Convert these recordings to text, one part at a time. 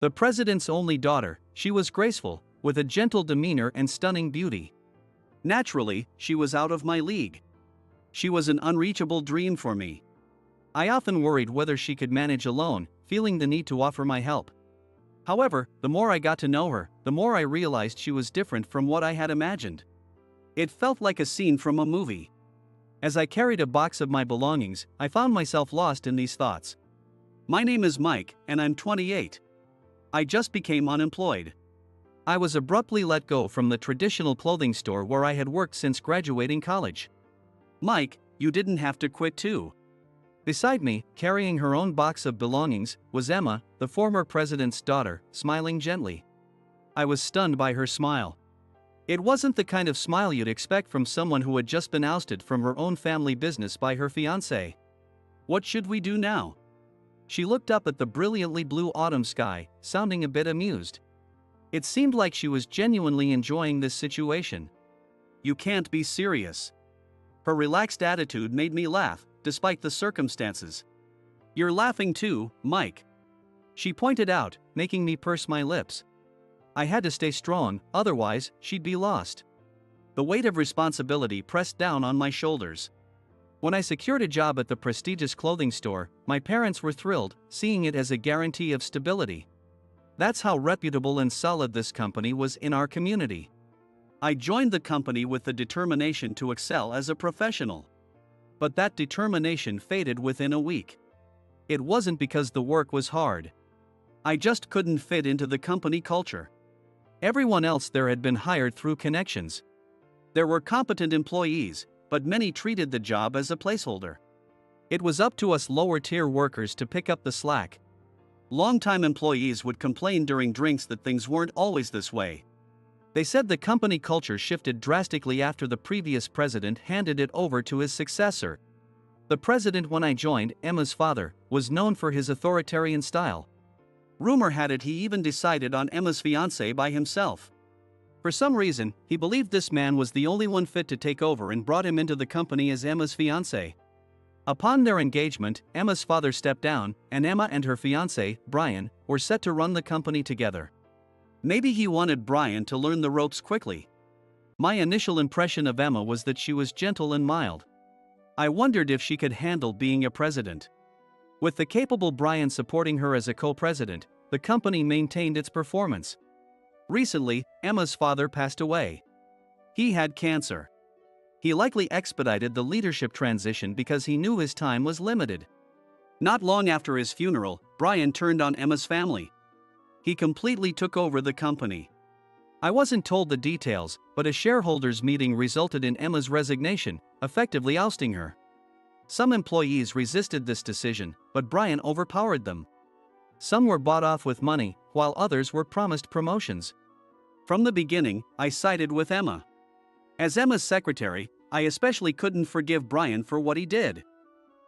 The president's only daughter, she was graceful, with a gentle demeanor and stunning beauty. Naturally, she was out of my league. She was an unreachable dream for me. I often worried whether she could manage alone, feeling the need to offer my help. However, the more I got to know her, the more I realized she was different from what I had imagined. It felt like a scene from a movie. As I carried a box of my belongings, I found myself lost in these thoughts. My name is Mike, and I'm 28. I just became unemployed. I was abruptly let go from the traditional clothing store where I had worked since graduating college. Mike, you didn't have to quit too. Beside me, carrying her own box of belongings, was Emma, the former president's daughter, smiling gently. I was stunned by her smile. It wasn't the kind of smile you'd expect from someone who had just been ousted from her own family business by her fiancé. What should we do now? She looked up at the brilliantly blue autumn sky, sounding a bit amused. It seemed like she was genuinely enjoying this situation. You can't be serious. Her relaxed attitude made me laugh, despite the circumstances. You're laughing too, Mike. She pointed out, making me purse my lips. I had to stay strong, otherwise, she'd be lost. The weight of responsibility pressed down on my shoulders. When I secured a job at the prestigious clothing store, my parents were thrilled, seeing it as a guarantee of stability. That's how reputable and solid this company was in our community. I joined the company with the determination to excel as a professional. But that determination faded within a week. It wasn't because the work was hard. I just couldn't fit into the company culture. Everyone else there had been hired through connections. There were competent employees, but many treated the job as a placeholder. It was up to us lower-tier workers to pick up the slack. Longtime employees would complain during drinks that things weren't always this way. They said the company culture shifted drastically after the previous president handed it over to his successor. The president, when I joined, Emma's father, was known for his authoritarian style. Rumor had it he even decided on Emma's fiancé by himself. For some reason, he believed this man was the only one fit to take over and brought him into the company as Emma's fiancé. Upon their engagement, Emma's father stepped down, and Emma and her fiancé, Brian, were set to run the company together. Maybe he wanted Brian to learn the ropes quickly. My initial impression of Emma was that she was gentle and mild. I wondered if she could handle being a president. With the capable Brian supporting her as a co-president, the company maintained its performance. Recently, Emma's father passed away. He had cancer. He likely expedited the leadership transition because he knew his time was limited. Not long after his funeral, Brian turned on Emma's family. He completely took over the company. I wasn't told the details, but a shareholders' meeting resulted in Emma's resignation, effectively ousting her. Some employees resisted this decision, but Brian overpowered them. Some were bought off with money, while others were promised promotions. From the beginning, I sided with Emma. As Emma's secretary, I especially couldn't forgive Brian for what he did.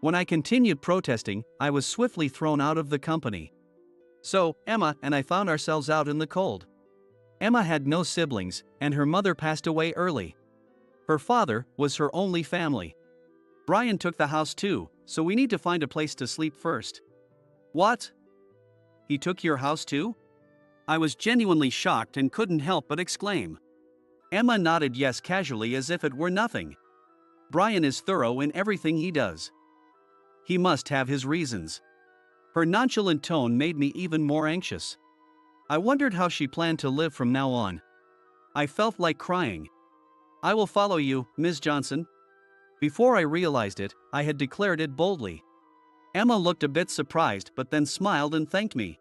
When I continued protesting, I was swiftly thrown out of the company. So, Emma and I found ourselves out in the cold. Emma had no siblings, and her mother passed away early. Her father was her only family. Brian took the house too, so we need to find a place to sleep first. What? He took your house too? I was genuinely shocked and couldn't help but exclaim. Emma nodded yes casually as if it were nothing. Brian is thorough in everything he does. He must have his reasons. Her nonchalant tone made me even more anxious. I wondered how she planned to live from now on. I felt like crying. I will follow you, Ms. Johnson. Before I realized it, I had declared it boldly. Emma looked a bit surprised but then smiled and thanked me.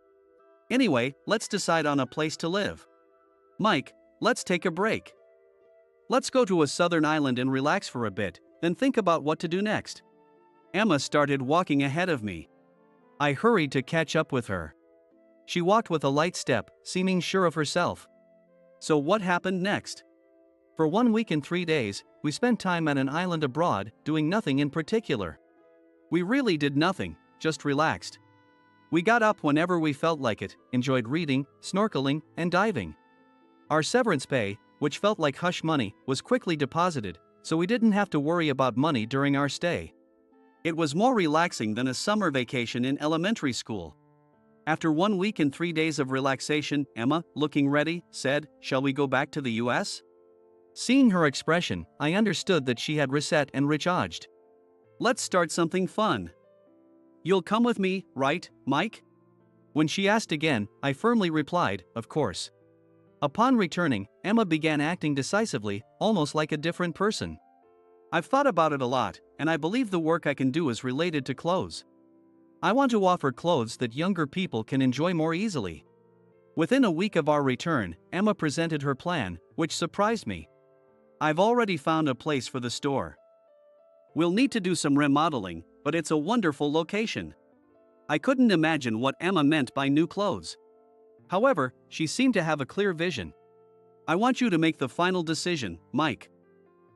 Anyway, let's decide on a place to live. Mike, let's take a break. Let's go to a southern island and relax for a bit, then think about what to do next. Emma started walking ahead of me. I hurried to catch up with her. She walked with a light step, seeming sure of herself. So what happened next? For 1 week and 3 days, we spent time at an island abroad, doing nothing in particular. We really did nothing, just relaxed. We got up whenever we felt like it, enjoyed reading, snorkeling, and diving. Our severance pay, which felt like hush money, was quickly deposited, so we didn't have to worry about money during our stay. It was more relaxing than a summer vacation in elementary school. After 1 week and 3 days of relaxation, Emma, looking ready, said, "Shall we go back to the US?" Seeing her expression, I understood that she had reset and recharged. "Let's start something fun. You'll come with me, right, Mike?" When she asked again, I firmly replied, "Of course." Upon returning, Emma began acting decisively, almost like a different person. "I've thought about it a lot, and I believe the work I can do is related to clothes. I want to offer clothes that younger people can enjoy more easily." Within a week of our return, Emma presented her plan, which surprised me. "I've already found a place for the store. We'll need to do some remodeling, but it's a wonderful location." I couldn't imagine what Emma meant by new clothes. However, she seemed to have a clear vision. "I want you to make the final decision, Mike,"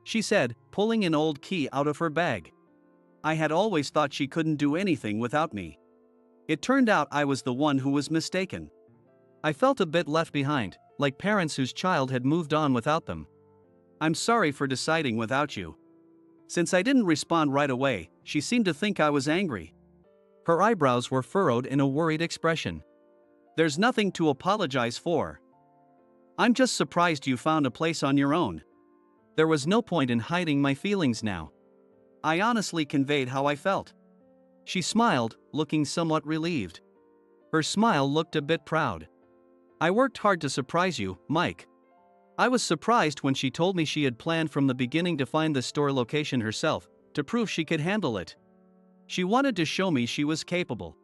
she said, pulling an old key out of her bag. I had always thought she couldn't do anything without me. It turned out I was the one who was mistaken. I felt a bit left behind, like parents whose child had moved on without them. "I'm sorry for deciding without you." Since I didn't respond right away, she seemed to think I was angry. Her eyebrows were furrowed in a worried expression. "There's nothing to apologize for. I'm just surprised you found a place on your own." There was no point in hiding my feelings now. I honestly conveyed how I felt. She smiled, looking somewhat relieved. Her smile looked a bit proud. "I worked hard to surprise you, Mike." I was surprised when she told me she had planned from the beginning to find the store location herself, to prove she could handle it. She wanted to show me she was capable.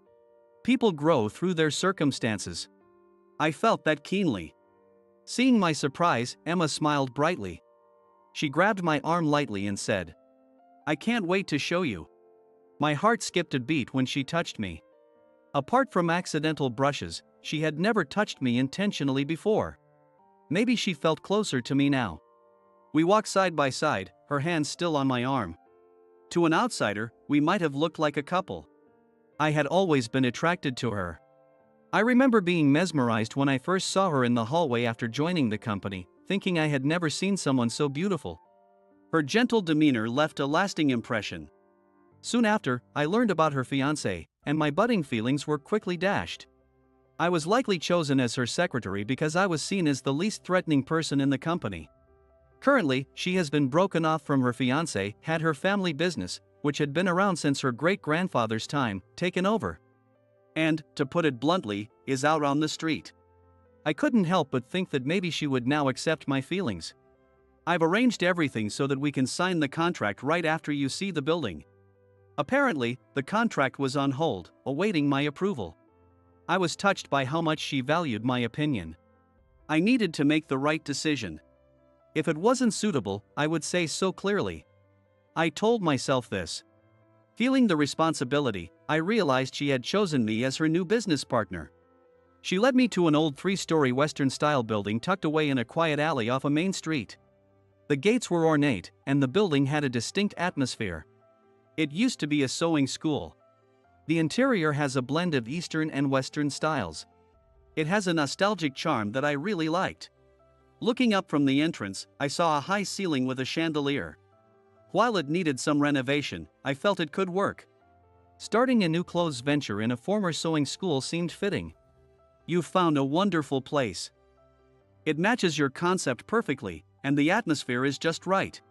People grow through their circumstances. I felt that keenly. Seeing my surprise, Emma smiled brightly. She grabbed my arm lightly and said, "I can't wait to show you." My heart skipped a beat when she touched me. Apart from accidental brushes, she had never touched me intentionally before. Maybe she felt closer to me now. We walked side by side, her hand still on my arm. To an outsider, we might have looked like a couple. I had always been attracted to her. I remember being mesmerized when I first saw her in the hallway after joining the company, thinking I had never seen someone so beautiful. Her gentle demeanor left a lasting impression. Soon after, I learned about her fiancé, and my budding feelings were quickly dashed. I was likely chosen as her secretary because I was seen as the least threatening person in the company. Currently, she has been broken off from her fiancé, had her family business, which had been around since her great-grandfather's time, taken over. And, to put it bluntly, is out on the street. I couldn't help but think that maybe she would now accept my feelings. "I've arranged everything so that we can sign the contract right after you see the building." Apparently, the contract was on hold, awaiting my approval. I was touched by how much she valued my opinion. I needed to make the right decision. If it wasn't suitable, I would say so clearly. I told myself this. Feeling the responsibility, I realized she had chosen me as her new business partner. She led me to an old 3-story Western-style building tucked away in a quiet alley off a main street. The gates were ornate, and the building had a distinct atmosphere. It used to be a sewing school. The interior has a blend of Eastern and Western styles. It has a nostalgic charm that I really liked. Looking up from the entrance, I saw a high ceiling with a chandelier. While it needed some renovation, I felt it could work. Starting a new clothes venture in a former sewing school seemed fitting. "You've found a wonderful place. It matches your concept perfectly, and the atmosphere is just right,"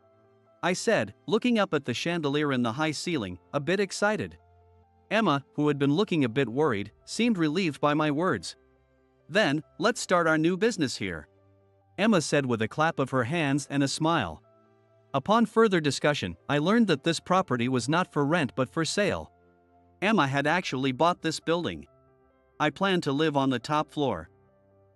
I said, looking up at the chandelier in the high ceiling, a bit excited. Emma, who had been looking a bit worried, seemed relieved by my words. "Then, let's start our new business here," Emma said with a clap of her hands and a smile. Upon further discussion, I learned that this property was not for rent but for sale. Emma had actually bought this building. I planned to live on the top floor.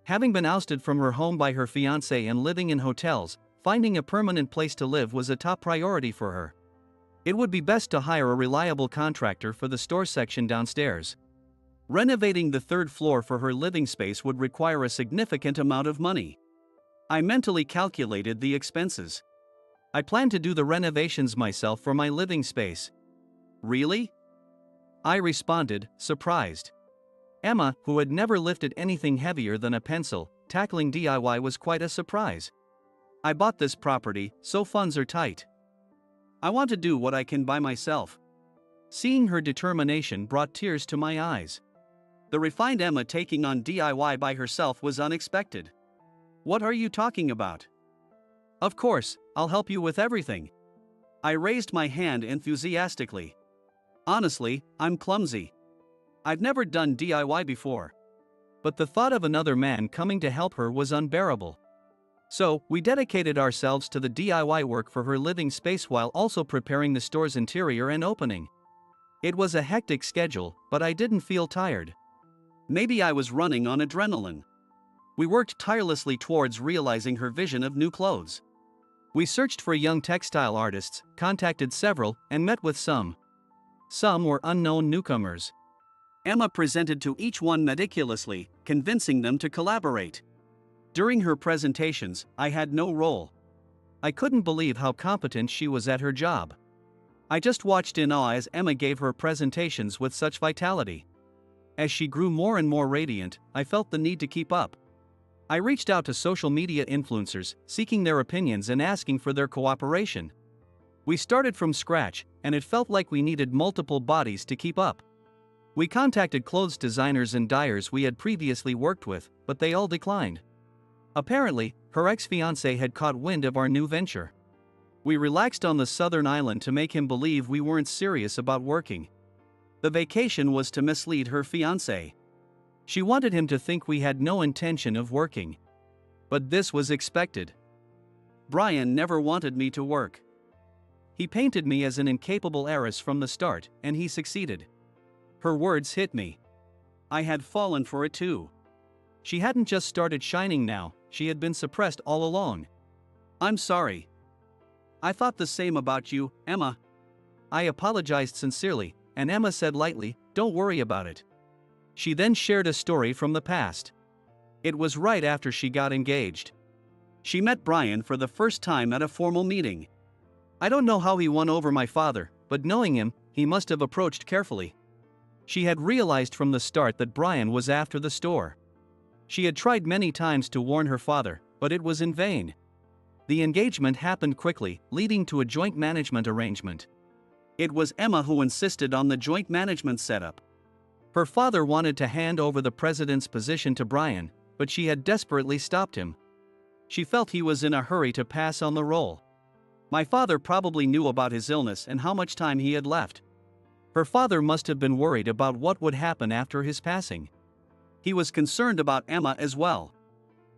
Having been ousted from her home by her fiancé and living in hotels, finding a permanent place to live was a top priority for her. It would be best to hire a reliable contractor for the store section downstairs. Renovating the third floor for her living space would require a significant amount of money. I mentally calculated the expenses. I planned to do the renovations myself for my living space. "Really?" I responded, surprised. Emma, who had never lifted anything heavier than a pencil, tackling DIY was quite a surprise. "I bought this property, so funds are tight. I want to do what I can by myself." Seeing her determination brought tears to my eyes. The refined Emma taking on DIY by herself was unexpected. What are you talking about? Of course, I'll help you with everything. I raised my hand enthusiastically. Honestly, I'm clumsy. I've never done DIY before. But the thought of another man coming to help her was unbearable. So, we dedicated ourselves to the DIY work for her living space while also preparing the store's interior and opening. It was a hectic schedule, but I didn't feel tired. Maybe I was running on adrenaline. We worked tirelessly towards realizing her vision of new clothes. We searched for young textile artists, contacted several, and met with some. Some were unknown newcomers. Emma presented to each one meticulously, convincing them to collaborate. During her presentations, I had no role. I couldn't believe how competent she was at her job. I just watched in awe as Emma gave her presentations with such vitality. As she grew more and more radiant, I felt the need to keep up. I reached out to social media influencers, seeking their opinions and asking for their cooperation. We started from scratch, and it felt like we needed multiple bodies to keep up. We contacted clothes designers and dyers we had previously worked with, but they all declined. Apparently, her ex-fiancé had caught wind of our new venture. We relaxed on the southern island to make him believe we weren't serious about working. The vacation was to mislead her fiancé. She wanted him to think we had no intention of working. But this was expected. Brian never wanted me to work. He painted me as an incapable heiress from the start, and he succeeded. Her words hit me. I had fallen for it too. She hadn't just started shining now, she had been suppressed all along. I'm sorry. I thought the same about you, Emma. I apologized sincerely, and Emma said lightly, "Don't worry about it." She then shared a story from the past. It was right after she got engaged. She met Brian for the first time at a formal meeting. I don't know how he won over my father, but knowing him, he must have approached carefully. She had realized from the start that Brian was after the store. She had tried many times to warn her father, but it was in vain. The engagement happened quickly, leading to a joint management arrangement. It was Emma who insisted on the joint management setup. Her father wanted to hand over the president's position to Brian, but she had desperately stopped him. She felt he was in a hurry to pass on the role. My father probably knew about his illness and how much time he had left. Her father must have been worried about what would happen after his passing. He was concerned about Emma as well.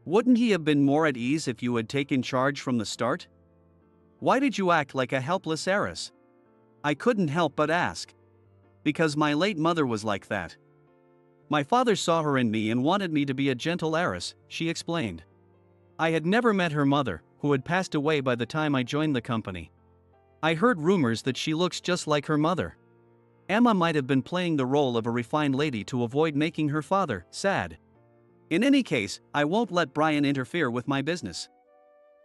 Wouldn't he have been more at ease if you had taken charge from the start? Why did you act like a helpless heiress? I couldn't help but ask. Because my late mother was like that. My father saw her in me and wanted me to be a gentle heiress, she explained. I had never met her mother, who had passed away by the time I joined the company. I heard rumors that she looks just like her mother. Emma might have been playing the role of a refined lady to avoid making her father sad. In any case, I won't let Brian interfere with my business.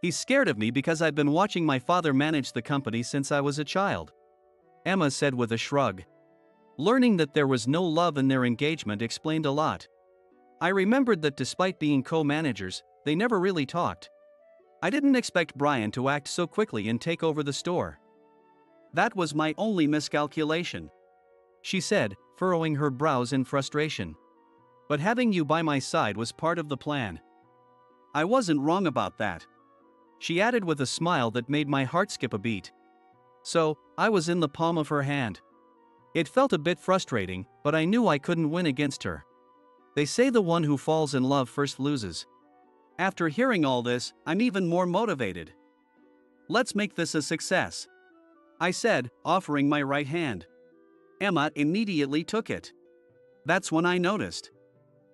He's scared of me because I've been watching my father manage the company since I was a child. Emma said with a shrug. Learning that there was no love in their engagement explained a lot. I remembered that despite being co-managers, they never really talked. I didn't expect Brian to act so quickly and take over the store. That was my only miscalculation, she said, furrowing her brows in frustration. But having you by my side was part of the plan. I wasn't wrong about that, she added with a smile that made my heart skip a beat. So, I was in the palm of her hand. It felt a bit frustrating, but I knew I couldn't win against her. They say the one who falls in love first loses. After hearing all this, I'm even more motivated. Let's make this a success, I said, offering my right hand. Emma immediately took it. That's when I noticed.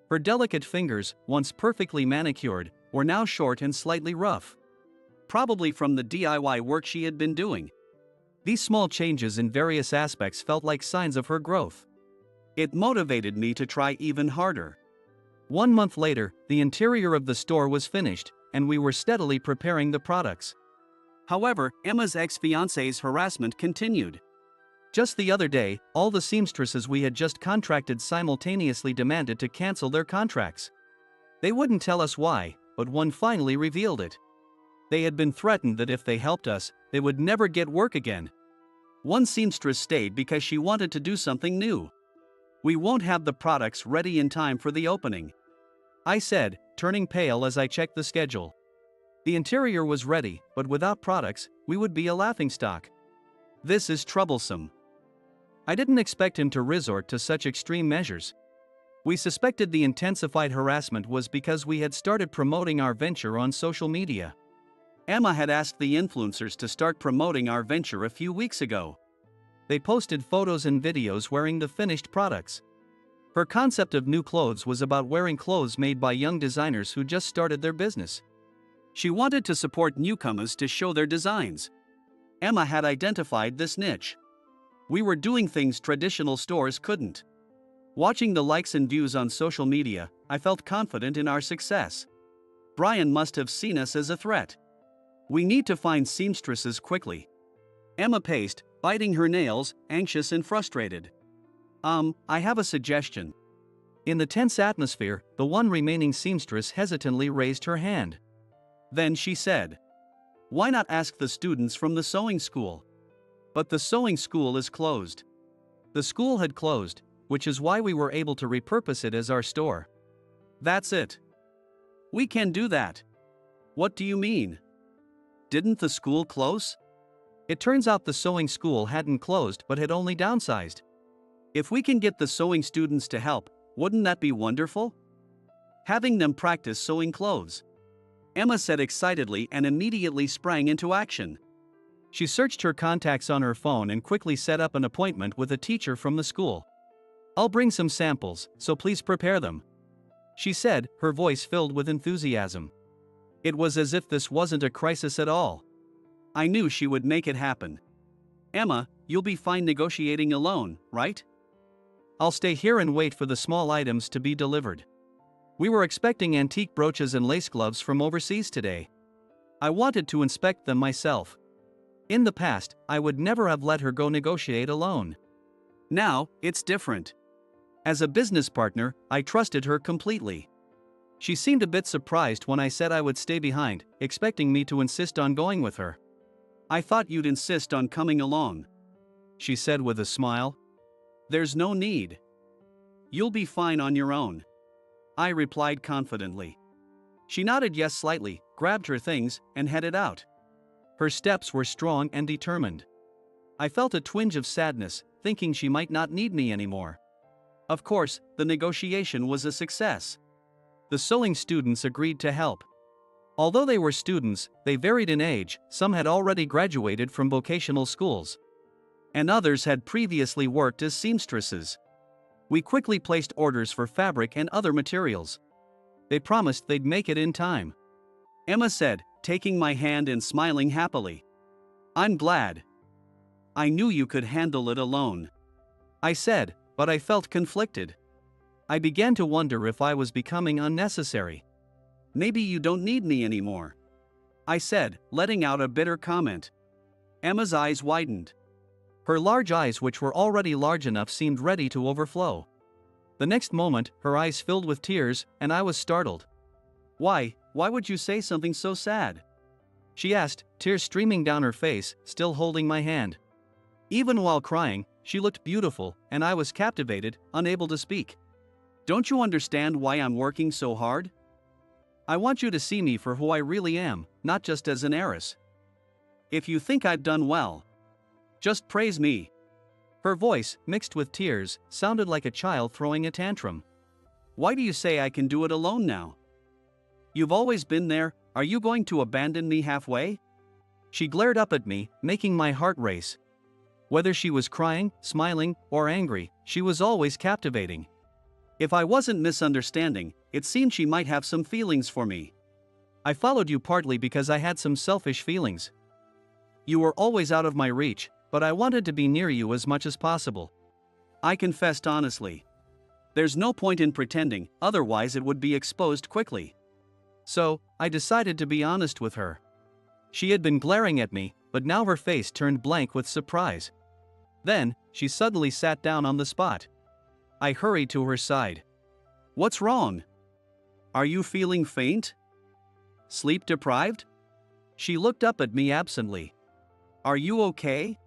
Her delicate fingers, once perfectly manicured, were now short and slightly rough. Probably from the DIY work she had been doing. These small changes in various aspects felt like signs of her growth. It motivated me to try even harder. 1 month later, the interior of the store was finished, and we were steadily preparing the products. However, Emma's ex-fiancé's harassment continued. Just the other day, all the seamstresses we had just contracted simultaneously demanded to cancel their contracts. They wouldn't tell us why, but one finally revealed it. They had been threatened that if they helped us, they would never get work again. One seamstress stayed because she wanted to do something new. We won't have the products ready in time for the opening, I said, turning pale as I checked the schedule. The interior was ready, but without products, we would be a laughingstock. This is troublesome. I didn't expect him to resort to such extreme measures. We suspected the intensified harassment was because we had started promoting our venture on social media. Emma had asked the influencers to start promoting our venture a few weeks ago. They posted photos and videos wearing the finished products. Her concept of new clothes was about wearing clothes made by young designers who just started their business. She wanted to support newcomers to show their designs. Emma had identified this niche. We were doing things traditional stores couldn't. Watching the likes and views on social media, I felt confident in our success. Brian must have seen us as a threat. We need to find seamstresses quickly. Emma paced, biting her nails, anxious and frustrated. I have a suggestion. In the tense atmosphere, the one remaining seamstress hesitantly raised her hand. Then she said, "Why not ask the students from the sewing school?" But the sewing school is closed. The school had closed, which is why we were able to repurpose it as our store. That's it. We can do that. What do you mean? Didn't the school close? It turns out the sewing school hadn't closed but had only downsized. If we can get the sewing students to help, wouldn't that be wonderful? Having them practice sewing clothes. Emma said excitedly and immediately sprang into action. She searched her contacts on her phone and quickly set up an appointment with a teacher from the school. "I'll bring some samples, so please prepare them," she said, her voice filled with enthusiasm. It was as if this wasn't a crisis at all. I knew she would make it happen. "Emma, you'll be fine negotiating alone, right?" "I'll stay here and wait for the small items to be delivered. We were expecting antique brooches and lace gloves from overseas today. I wanted to inspect them myself. In the past, I would never have let her go negotiate alone. Now, it's different. As a business partner, I trusted her completely." She seemed a bit surprised when I said I would stay behind, expecting me to insist on going with her. "I thought you'd insist on coming along," she said with a smile. "There's no need. You'll be fine on your own," I replied confidently. She nodded yes slightly, grabbed her things, and headed out. Her steps were strong and determined. I felt a twinge of sadness, thinking she might not need me anymore. Of course, the negotiation was a success. The sewing students agreed to help. Although they were students, they varied in age. Some had already graduated from vocational schools, and others had previously worked as seamstresses. We quickly placed orders for fabric and other materials. They promised they'd make it in time. Emma said, taking my hand and smiling happily. "I'm glad. I knew you could handle it alone," I said, but I felt conflicted. I began to wonder if I was becoming unnecessary. "Maybe you don't need me anymore," I said, letting out a bitter comment. Emma's eyes widened. Her large eyes, which were already large enough, seemed ready to overflow. The next moment, her eyes filled with tears, and I was startled. Why would you say something so sad?" she asked, tears streaming down her face, still holding my hand. Even while crying, she looked beautiful, and I was captivated, unable to speak. "Don't you understand why I'm working so hard? I want you to see me for who I really am, not just as an heiress. If you think I've done well, just praise me." Her voice, mixed with tears, sounded like a child throwing a tantrum. "Why do you say I can do it alone now? You've always been there. Are you going to abandon me halfway?" She glared up at me, making my heart race. Whether she was crying, smiling, or angry, she was always captivating. If I wasn't misunderstanding, it seemed she might have some feelings for me. "I followed you partly because I had some selfish feelings. You were always out of my reach, but I wanted to be near you as much as possible," I confessed honestly. "There's no point in pretending, otherwise it would be exposed quickly." So, I decided to be honest with her. She had been glaring at me, but now her face turned blank with surprise. Then, she suddenly sat down on the spot. I hurried to her side. "What's wrong? Are you feeling faint? Sleep deprived?" She looked up at me absently. "Are you okay?"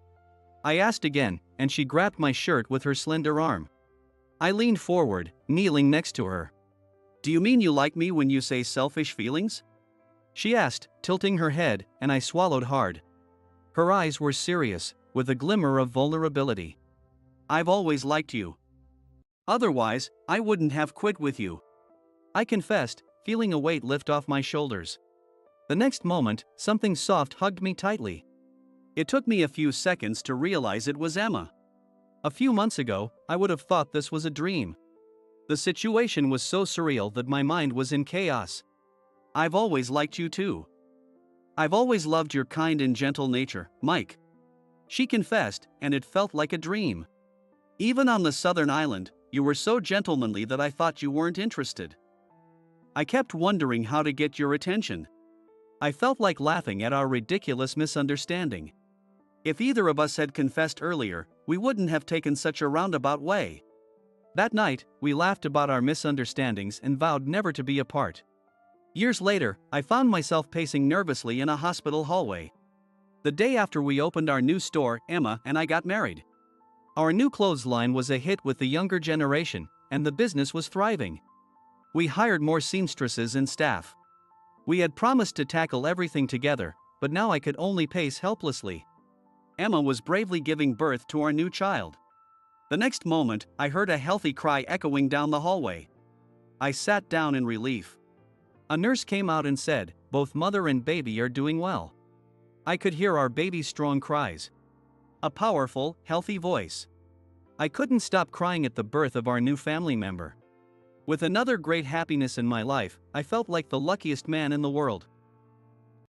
I asked again, and she grabbed my shirt with her slender arm. I leaned forward, kneeling next to her. Do you mean you like me when you say selfish feelings? She asked, tilting her head, and I swallowed hard. Her eyes were serious, with a glimmer of vulnerability. I've always liked you. Otherwise, I wouldn't have quit with you. I confessed, feeling a weight lift off my shoulders. The next moment, something soft hugged me tightly. It took me a few seconds to realize it was Emma. A few months ago, I would have thought this was a dream. The situation was so surreal that my mind was in chaos. I've always liked you too. I've always loved your kind and gentle nature, Mike. She confessed, and it felt like a dream. Even on the southern island, you were so gentlemanly that I thought you weren't interested. I kept wondering how to get your attention. I felt like laughing at our ridiculous misunderstanding. If either of us had confessed earlier, we wouldn't have taken such a roundabout way. That night, we laughed about our misunderstandings and vowed never to be apart. Years later, I found myself pacing nervously in a hospital hallway. The day after we opened our new store, Emma and I got married. Our new clothes line was a hit with the younger generation, and the business was thriving. We hired more seamstresses and staff. We had promised to tackle everything together, but now I could only pace helplessly. Emma was bravely giving birth to our new child. The next moment, I heard a healthy cry echoing down the hallway. I sat down in relief. A nurse came out and said, "Both mother and baby are doing well." I could hear our baby's strong cries. A powerful, healthy voice. I couldn't stop crying at the birth of our new family member. With another great happiness in my life, I felt like the luckiest man in the world.